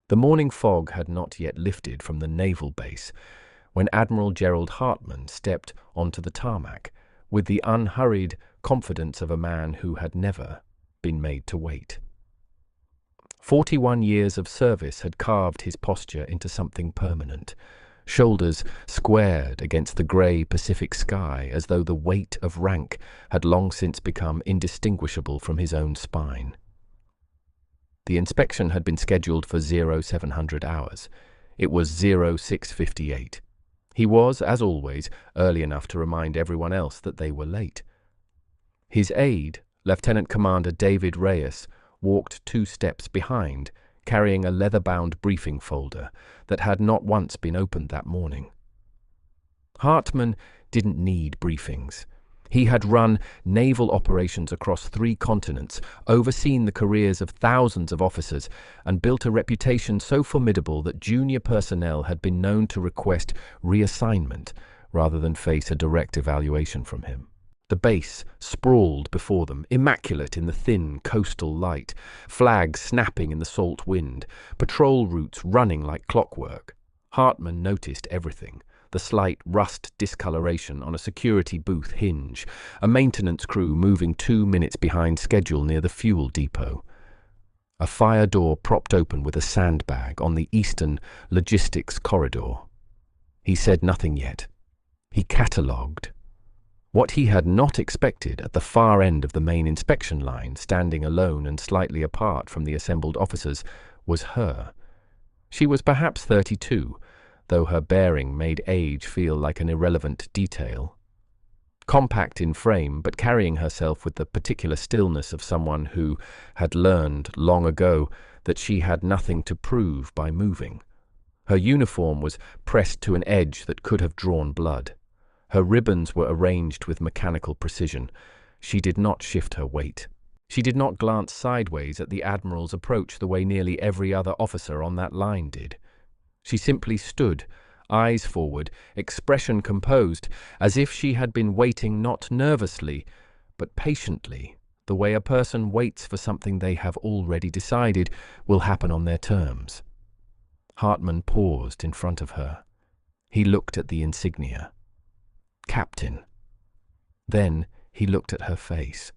The morning fog had not yet lifted from the naval base when Admiral Gerald Hartman stepped onto the tarmac with the unhurried confidence of a man who had never been made to wait. 41 years of service had carved his posture into something permanent, shoulders squared against the grey Pacific sky as though the weight of rank had long since become indistinguishable from his own spine. The inspection had been scheduled for 0700 hours. It was 0658. He was, as always, early enough to remind everyone else that they were late. His aide, Lieutenant Commander David Reyes, walked 2 steps behind, carrying a leather-bound briefing folder that had not once been opened that morning. Hartman didn't need briefings. He had run naval operations across 3 continents, overseen the careers of thousands of officers, and built a reputation so formidable that junior personnel had been known to request reassignment rather than face a direct evaluation from him. The base sprawled before them, immaculate in the thin coastal light, flags snapping in the salt wind, patrol routes running like clockwork. Hartman noticed everything. The slight rust discoloration on a security booth hinge, a maintenance crew moving 2 minutes behind schedule near the fuel depot, a fire door propped open with a sandbag on the eastern logistics corridor. He said nothing yet. He catalogued. What he had not expected at the far end of the main inspection line, standing alone and slightly apart from the assembled officers, was her. She was perhaps 32, though her bearing made age feel like an irrelevant detail. Compact in frame, but carrying herself with the particular stillness of someone who had learned long ago that she had nothing to prove by moving. Her uniform was pressed to an edge that could have drawn blood. Her ribbons were arranged with mechanical precision. She did not shift her weight. She did not glance sideways at the Admiral's approach the way nearly every other officer on that line did. She simply stood, eyes forward, expression composed, as if she had been waiting not nervously, but patiently, the way a person waits for something they have already decided will happen on their terms. Hartman paused in front of her. He looked at the insignia. Captain. Then he looked at her face.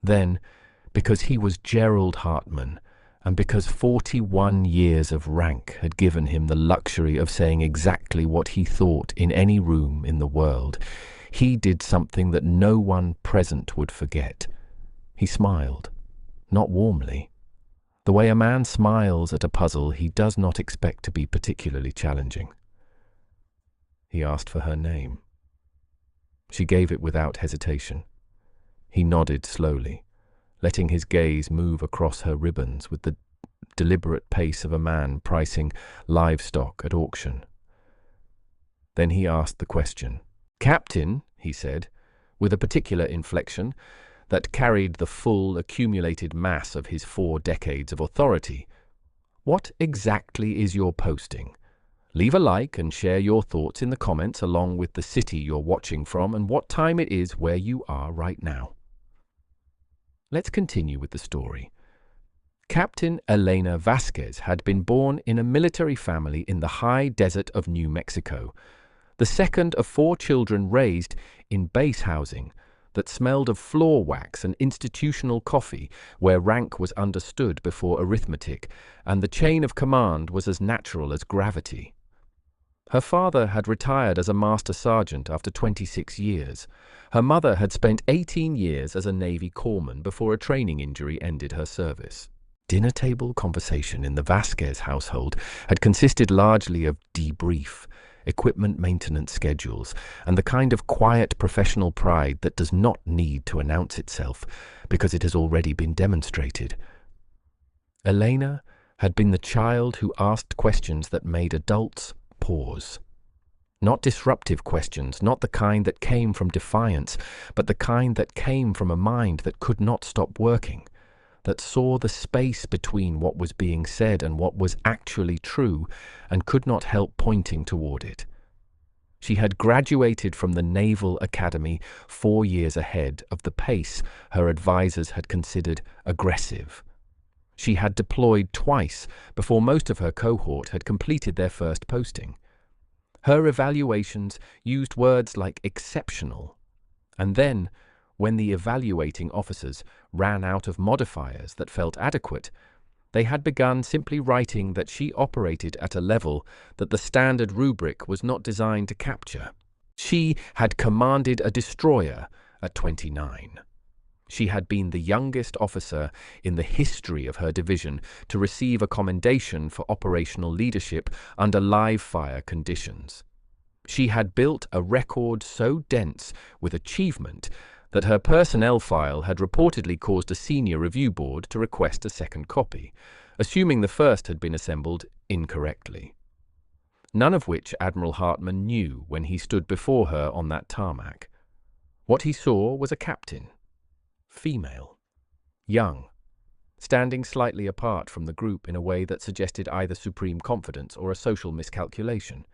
Then, because he was Gerald Hartman, and because 41 years of rank had given him the luxury of saying exactly what he thought in any room in the world, he did something that no one present would forget. He smiled, not warmly. The way a man smiles at a puzzle he does not expect to be particularly challenging. He asked for her name. She gave it without hesitation. He nodded slowly, letting his gaze move across her ribbons with the deliberate pace of a man pricing livestock at auction. Then he asked the question. "Captain," he said, with a particular inflection that carried the full accumulated mass of his 4 decades of authority, "what exactly is your posting? Leave a like and share your thoughts in the comments along with the city you're watching from and what time it is where you are right now." Let's continue with the story. Captain Elena Vasquez had been born in a military family in the high desert of New Mexico, the second of 4 children raised in base housing that smelled of floor wax and institutional coffee, where rank was understood before arithmetic and the chain of command was as natural as gravity. Her father had retired as a master sergeant after 26 years. Her mother had spent 18 years as a Navy corpsman before a training injury ended her service. Dinner table conversation in the Vasquez household had consisted largely of debrief, equipment maintenance schedules, and the kind of quiet professional pride that does not need to announce itself because it has already been demonstrated. Elena had been the child who asked questions that made adults pause. Not disruptive questions, not the kind that came from defiance, but the kind that came from a mind that could not stop working, that saw the space between what was being said and what was actually true and could not help pointing toward it. She had graduated from the Naval Academy 4 years ahead of the pace her advisors had considered aggressive. She had deployed twice before most of her cohort had completed their first posting. Her evaluations used words like exceptional, and then, when the evaluating officers ran out of modifiers that felt adequate, they had begun simply writing that she operated at a level that the standard rubric was not designed to capture. She had commanded a destroyer at 29. She had been the youngest officer in the history of her division to receive a commendation for operational leadership under live-fire conditions. She had built a record so dense with achievement that her personnel file had reportedly caused a senior review board to request a second copy, assuming the first had been assembled incorrectly. None of which Admiral Hartmann knew when he stood before her on that tarmac. What he saw was a captain. Female. Young. Standing slightly apart from the group in a way that suggested either supreme confidence or a social miscalculation.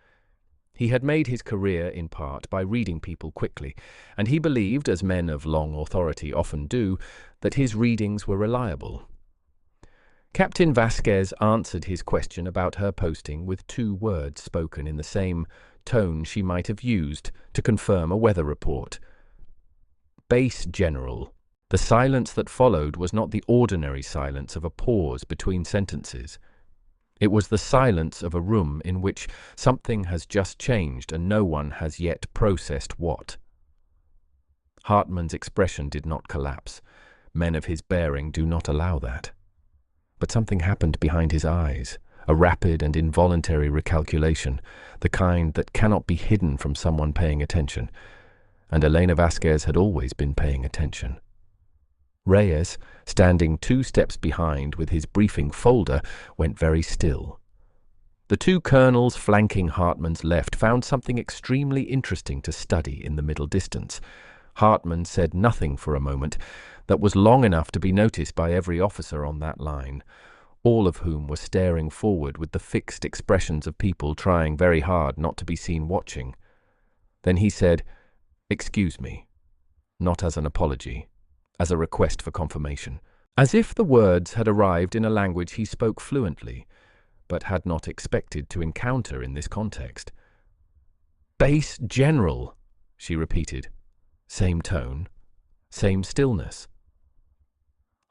He had made his career in part by reading people quickly, and he believed, as men of long authority often do, that his readings were reliable. Captain Vasquez answered his question about her posting with 2 words spoken in the same tone she might have used to confirm a weather report. Base General. The silence that followed was not the ordinary silence of a pause between sentences. It was the silence of a room in which something has just changed and no one has yet processed what. Hartmann's expression did not collapse. Men of his bearing do not allow that. But something happened behind his eyes, a rapid and involuntary recalculation, the kind that cannot be hidden from someone paying attention. And Elena Vasquez had always been paying attention. Reyes, standing 2 steps behind with his briefing folder, went very still. The 2 colonels flanking Hartmann's left found something extremely interesting to study in the middle distance. Hartmann said nothing for a moment that was long enough to be noticed by every officer on that line, all of whom were staring forward with the fixed expressions of people trying very hard not to be seen watching. Then he said, "Excuse me," not as an apology, as a request for confirmation, as if the words had arrived in a language he spoke fluently, but had not expected to encounter in this context. "Base General," she repeated. Same tone, same stillness.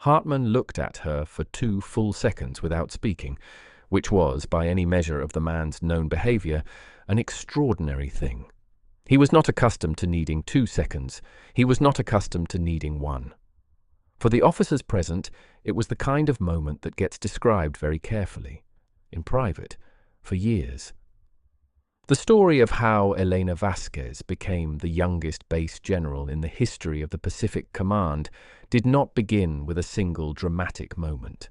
Hartmann looked at her for 2 full seconds without speaking, which was, by any measure of the man's known behavior, an extraordinary thing. He was not accustomed to needing 2 seconds. He was not accustomed to needing 1. For the officers present, it was the kind of moment that gets described very carefully, in private, for years. The story of how Elena Vasquez became the youngest base general in the history of the Pacific Command did not begin with a single dramatic moment.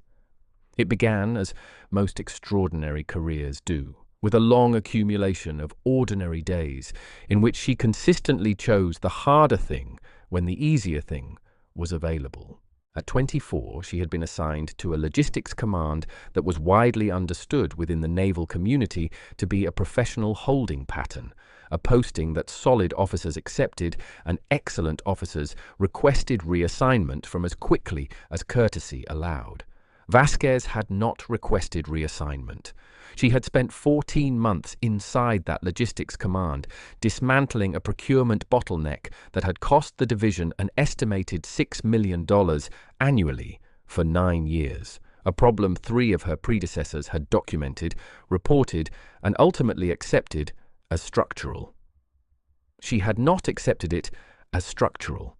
It began, as most extraordinary careers do, with a long accumulation of ordinary days in which she consistently chose the harder thing when the easier thing was available. At 24, she had been assigned to a logistics command that was widely understood within the naval community to be a professional holding pattern, a posting that solid officers accepted and excellent officers requested reassignment from as quickly as courtesy allowed. Vasquez had not requested reassignment. She had spent 14 months inside that logistics command, dismantling a procurement bottleneck that had cost the division an estimated $6 million annually for 9 years, a problem 3 of her predecessors had documented, reported, and ultimately accepted as structural. She had not accepted it as structural.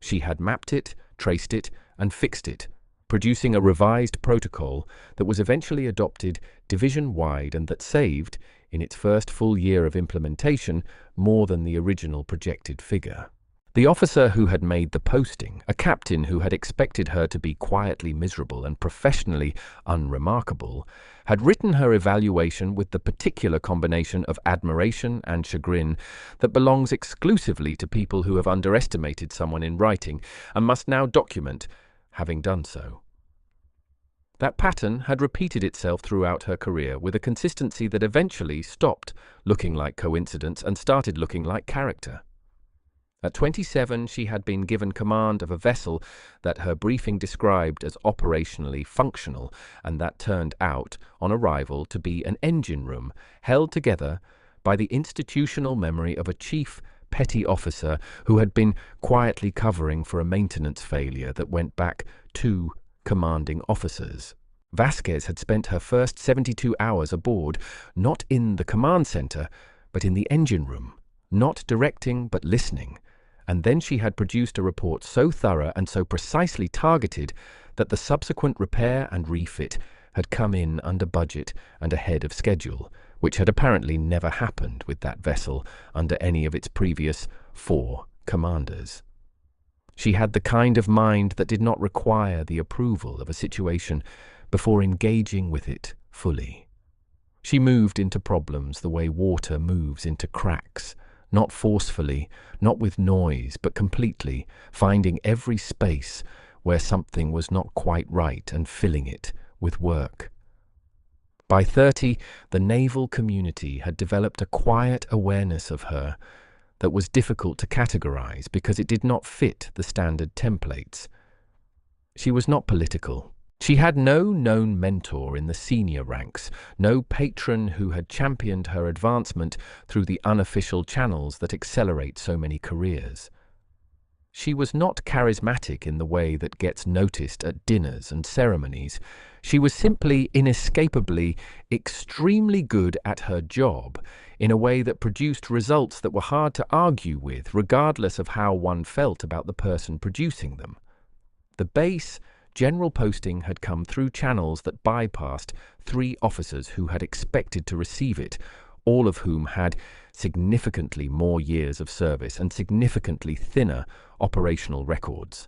She had mapped it, traced it, and fixed it, producing a revised protocol that was eventually adopted division-wide and that saved, in its first full year of implementation, more than the original projected figure. The officer who had made the posting, a captain who had expected her to be quietly miserable and professionally unremarkable, had written her evaluation with the particular combination of admiration and chagrin that belongs exclusively to people who have underestimated someone in writing and must now document having done so. That pattern had repeated itself throughout her career with a consistency that eventually stopped looking like coincidence and started looking like character. At 27, she had been given command of a vessel that her briefing described as operationally functional, and that turned out, on arrival, to be an engine room held together by the institutional memory of a chief petty officer who had been quietly covering for a maintenance failure that went back 2 commanding officers. Vasquez had spent her first 72 hours aboard, not in the command center, but in the engine room, not directing but listening, and then she had produced a report so thorough and so precisely targeted that the subsequent repair and refit had come in under budget and ahead of schedule, which had apparently never happened with that vessel under any of its previous 4 commanders. She had the kind of mind that did not require the approval of a situation before engaging with it fully. She moved into problems the way water moves into cracks, not forcefully, not with noise, but completely, finding every space where something was not quite right and filling it with work. By 30, the naval community had developed a quiet awareness of her that was difficult to categorize because it did not fit the standard templates. She was not political. She had no known mentor in the senior ranks, no patron who had championed her advancement through the unofficial channels that accelerate so many careers. She was not charismatic in the way that gets noticed at dinners and ceremonies. She was simply, inescapably, extremely good at her job in a way that produced results that were hard to argue with, regardless of how one felt about the person producing them. The base general posting had come through channels that bypassed 3 officers who had expected to receive it, all of whom had significantly more years of service and significantly thinner operational records.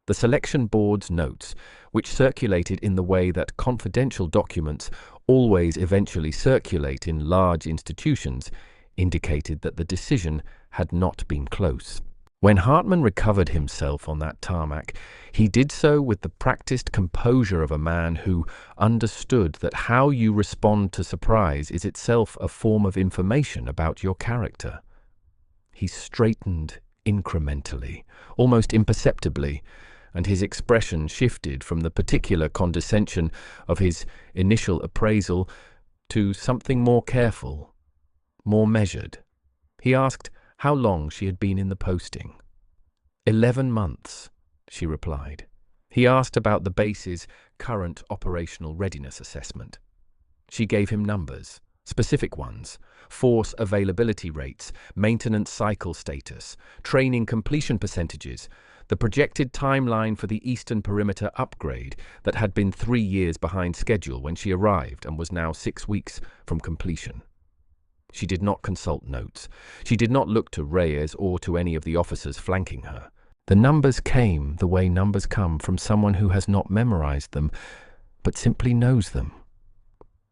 The selection board's notes, which circulated in the way that confidential documents always eventually circulate in large institutions, indicated that the decision had not been close. When Hartman recovered himself on that tarmac, he did so with the practiced composure of a man who understood that how you respond to surprise is itself a form of information about your character. He straightened incrementally, almost imperceptibly, and his expression shifted from the particular condescension of his initial appraisal to something more careful, more measured. He asked how long she had been in the posting. 11 months, she replied. He asked about the base's current operational readiness assessment. She gave him numbers, specific ones: force availability rates, maintenance cycle status, training completion percentages, the projected timeline for the Eastern Perimeter upgrade that had been 3 years behind schedule when she arrived and was now 6 weeks from completion. She did not consult notes. She did not look to Reyes or to any of the officers flanking her. The numbers came the way numbers come from someone who has not memorized them, but simply knows them.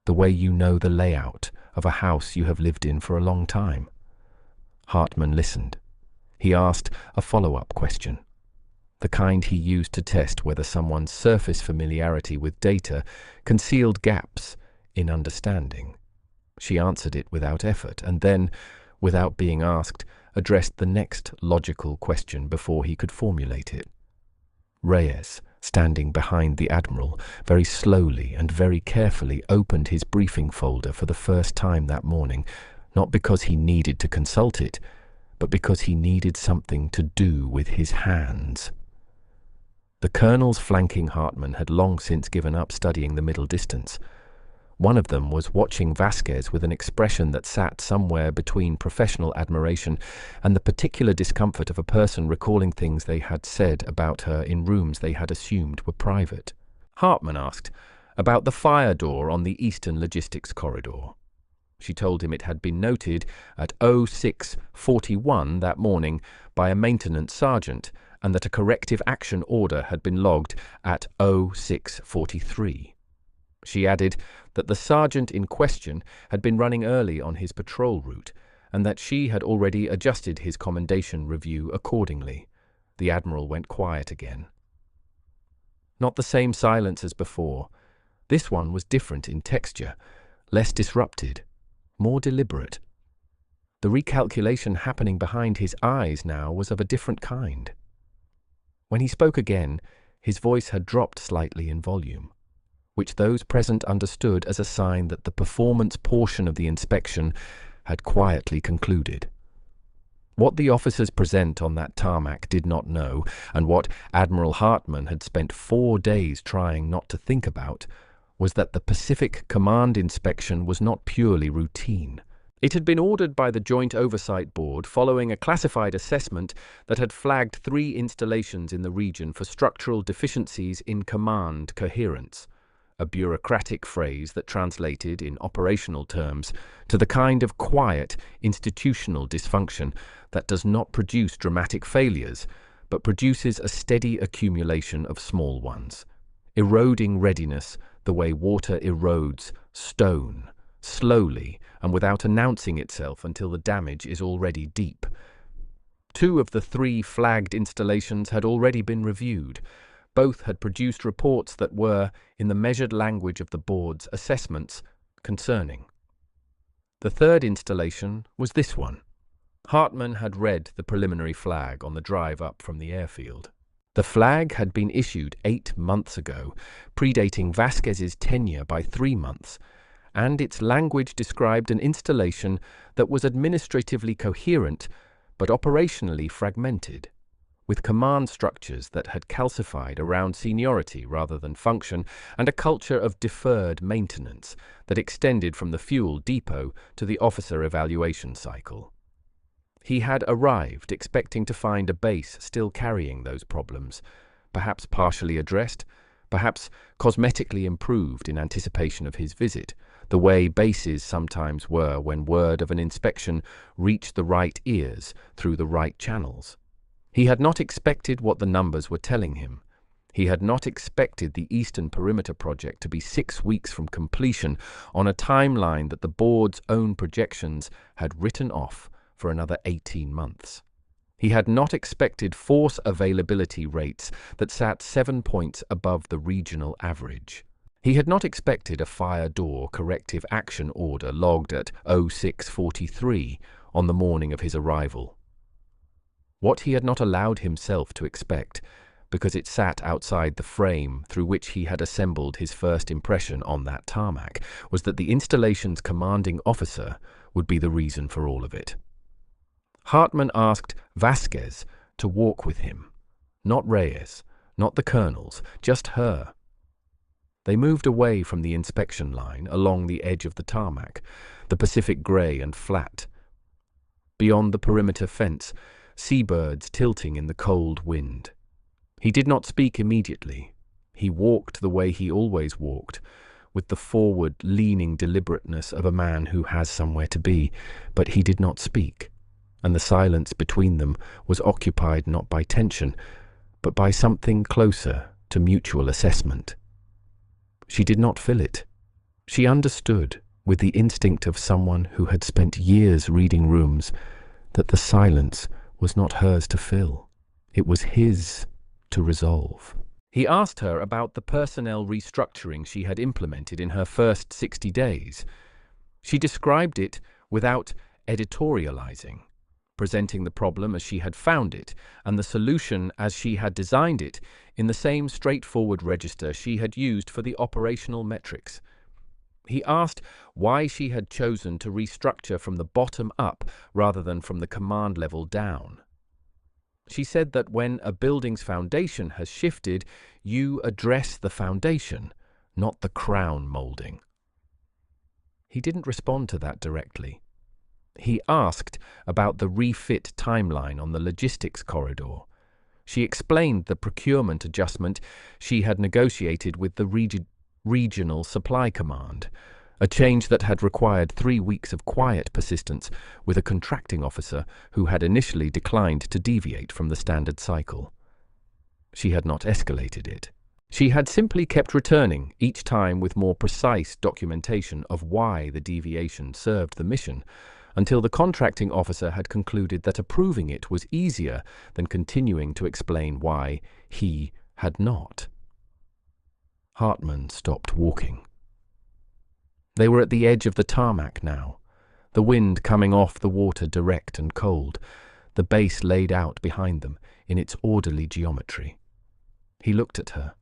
The way you know the layout of a house you have lived in for a long time. Hartman listened. He asked a follow-up question, the kind he used to test whether someone's surface familiarity with data concealed gaps in understanding. She answered it without effort, and then, without being asked, addressed the next logical question before he could formulate it. Reyes, standing behind the Admiral, very slowly and very carefully opened his briefing folder for the first time that morning, not because he needed to consult it, but because he needed something to do with his hands. The colonels flanking Hartman had long since given up studying the middle distance. One of them was watching Vasquez with an expression that sat somewhere between professional admiration and the particular discomfort of a person recalling things they had said about her in rooms they had assumed were private. Hartman asked about the fire door on the Eastern Logistics Corridor. She told him it had been noted at 06:41 that morning by a maintenance sergeant, and that a corrective action order had been logged at 06:43. She added that the sergeant in question had been running early on his patrol route, and that she had already adjusted his commendation review accordingly. The Admiral went quiet again. Not the same silence as before. This one was different in texture, less disrupted, more deliberate. The recalculation happening behind his eyes now was of a different kind. When he spoke again, his voice had dropped slightly in volume, which those present understood as a sign that the performance portion of the inspection had quietly concluded. What the officers present on that tarmac did not know, and what Admiral Hartmann had spent 4 days trying not to think about, was that the Pacific Command inspection was not purely routine. It had been ordered by the Joint Oversight Board following a classified assessment that had flagged 3 installations in the region for structural deficiencies in command coherence, a bureaucratic phrase that translated, in operational terms, to the kind of quiet, institutional dysfunction that does not produce dramatic failures, but produces a steady accumulation of small ones, eroding readiness the way water erodes stone, slowly and without announcing itself until the damage is already deep. 2 of the 3 flagged installations had already been reviewed. Both had produced reports that were, in the measured language of the board's assessments, concerning. The 3rd installation was this one. Hartmann had read the preliminary flag on the drive up from the airfield. The flag had been issued 8 months ago, predating Vasquez's tenure by 3 months, and its language described an installation that was administratively coherent but operationally fragmented, with command structures that had calcified around seniority rather than function, and a culture of deferred maintenance that extended from the fuel depot to the officer evaluation cycle. He had arrived expecting to find a base still carrying those problems, perhaps partially addressed, perhaps cosmetically improved in anticipation of his visit, the way bases sometimes were when word of an inspection reached the right ears through the right channels. He had not expected what the numbers were telling him. He had not expected the Eastern Perimeter project to be 6 weeks from completion on a timeline that the board's own projections had written off for another 18 months. He had not expected force availability rates that sat 7 points above the regional average. He had not expected a fire door corrective action order logged at 06:43 on the morning of his arrival. What he had not allowed himself to expect, because it sat outside the frame through which he had assembled his first impression on that tarmac, was that the installation's commanding officer would be the reason for all of it. Hartmann asked Vasquez to walk with him, not Reyes, not the colonels, just her. They moved away from the inspection line along the edge of the tarmac, the Pacific grey and flat. Beyond the perimeter fence, seabirds tilting in the cold wind. He did not speak immediately. He walked the way he always walked, with the forward, leaning deliberateness of a man who has somewhere to be, but he did not speak, and the silence between them was occupied not by tension, but by something closer to mutual assessment. She did not fill it. She understood, with the instinct of someone who had spent years reading rooms, that the silence was not hers to fill. It was his to resolve. He asked her about the personnel restructuring she had implemented in her first 60 days. She described it without editorializing, presenting the problem as she had found it and the solution as she had designed it in the same straightforward register she had used for the operational metrics. He asked why she had chosen to restructure from the bottom up rather than from the command level down. She said that when a building's foundation has shifted, you address the foundation, not the crown molding. He didn't respond to that directly. He asked about the refit timeline on the logistics corridor. She explained the procurement adjustment she had negotiated with the regional supply command, a change that had required 3 weeks of quiet persistence with a contracting officer who had initially declined to deviate from the standard cycle. She had not escalated it. She had simply kept returning, each time with more precise documentation of why the deviation served the mission, until the contracting officer had concluded that approving it was easier than continuing to explain why he had not. Hartmann stopped walking. They were at the edge of the tarmac now. the wind coming off the water direct and cold, the base laid out behind them in its orderly geometry. He looked at her,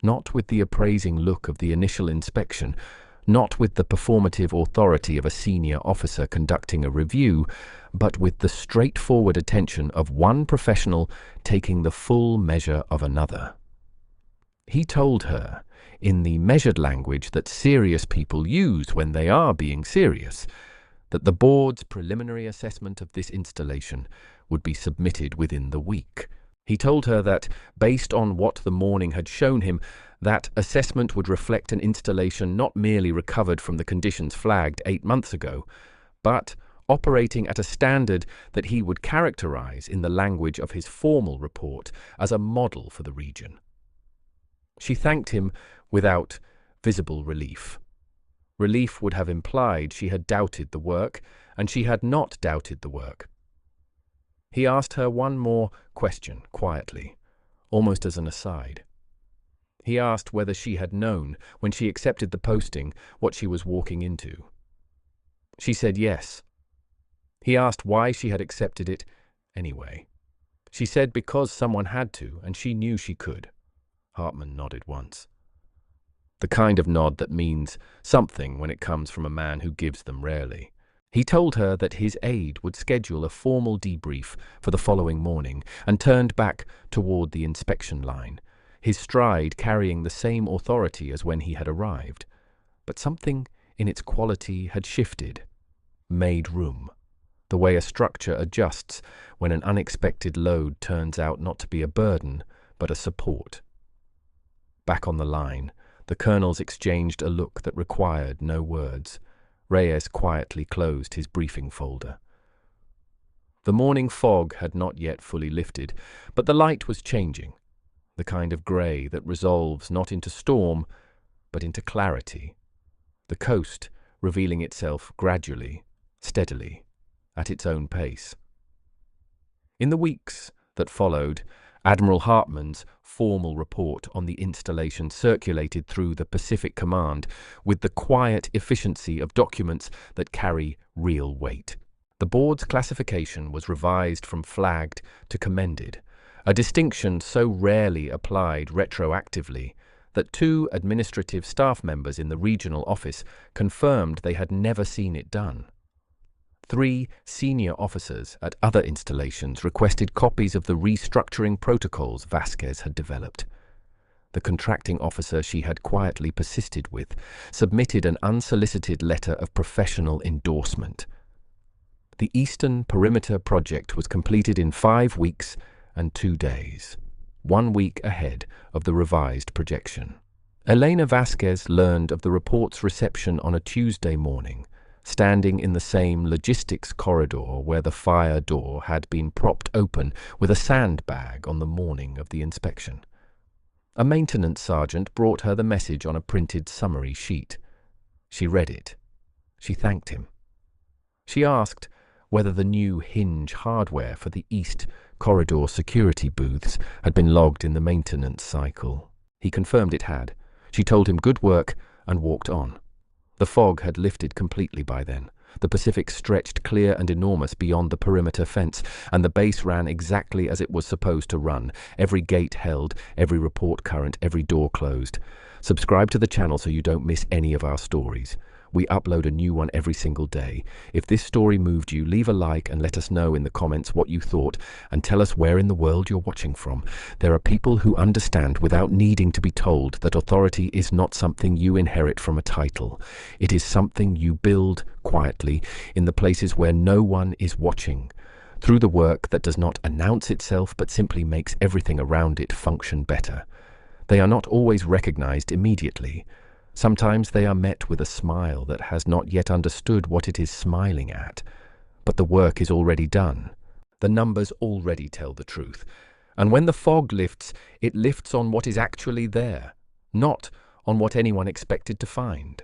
not with the appraising look of the initial inspection, not with the performative authority of a senior officer conducting a review, but with the straightforward attention of one professional taking the full measure of another. He told her, in the measured language that serious people use when they are being serious, that the board's preliminary assessment of this installation would be submitted within the week. He told her that, based on what the morning had shown him, that assessment would reflect an installation not merely recovered from the conditions flagged 8 months ago, but operating at a standard that he would characterize in the language of his formal report as a model for the region. She thanked him without visible relief. Relief would have implied she had doubted the work, and she had not doubted the work. He asked her one more question, quietly, almost as an aside. He asked whether she had known, when she accepted the posting, what she was walking into. She said yes. He asked why she had accepted it anyway. She said because someone had to, and she knew she could. Hartman nodded once. The kind of nod that means something when it comes from a man who gives them rarely. He told her that his aide would schedule a formal debrief for the following morning and turned back toward the inspection line, his stride carrying the same authority as when he had arrived. But something in its quality had shifted, made room, the way a structure adjusts when an unexpected load turns out not to be a burden, but a support. Back on the line, the colonels exchanged a look that required no words. Reyes quietly closed his briefing folder. The morning fog had not yet fully lifted, but the light was changing, the kind of grey that resolves not into storm, but into clarity, the coast revealing itself gradually, steadily, at its own pace. In the weeks that followed, Admiral Hartman's formal report on the installation circulated through the Pacific Command with the quiet efficiency of documents that carry real weight. The board's classification was revised from flagged to commended, a distinction so rarely applied retroactively that 2 administrative staff members in the regional office confirmed they had never seen it done. 3 senior officers at other installations requested copies of the restructuring protocols Vasquez had developed. The contracting officer she had quietly persisted with submitted an unsolicited letter of professional endorsement. The Eastern Perimeter project was completed in 5 weeks and 2 days, 1 week ahead of the revised projection. Elena Vasquez learned of the report's reception on a Tuesday morning, standing in the same logistics corridor where the fire door had been propped open with a sandbag on the morning of the inspection. A maintenance sergeant brought her the message on a printed summary sheet. She read it. She thanked him. She asked whether the new hinge hardware for the East Corridor security booths had been logged in the maintenance cycle. He confirmed it had. She told him good work and walked on. The fog had lifted completely by then. The Pacific stretched clear and enormous beyond the perimeter fence, and the base ran exactly as it was supposed to run. Every gate held, every report current, every door closed. Subscribe to the channel so you don't miss any of our stories. We upload a new one every single day. If this story moved you, leave a like and let us know in the comments what you thought, and tell us where in the world you're watching from. There are people who understand without needing to be told that authority is not something you inherit from a title. It is something you build quietly in the places where no one is watching, through the work that does not announce itself but simply makes everything around it function better. They are not always recognized immediately. Sometimes they are met with a smile that has not yet understood what it is smiling at. But the work is already done. The numbers already tell the truth. And when the fog lifts, it lifts on what is actually there, not on what anyone expected to find.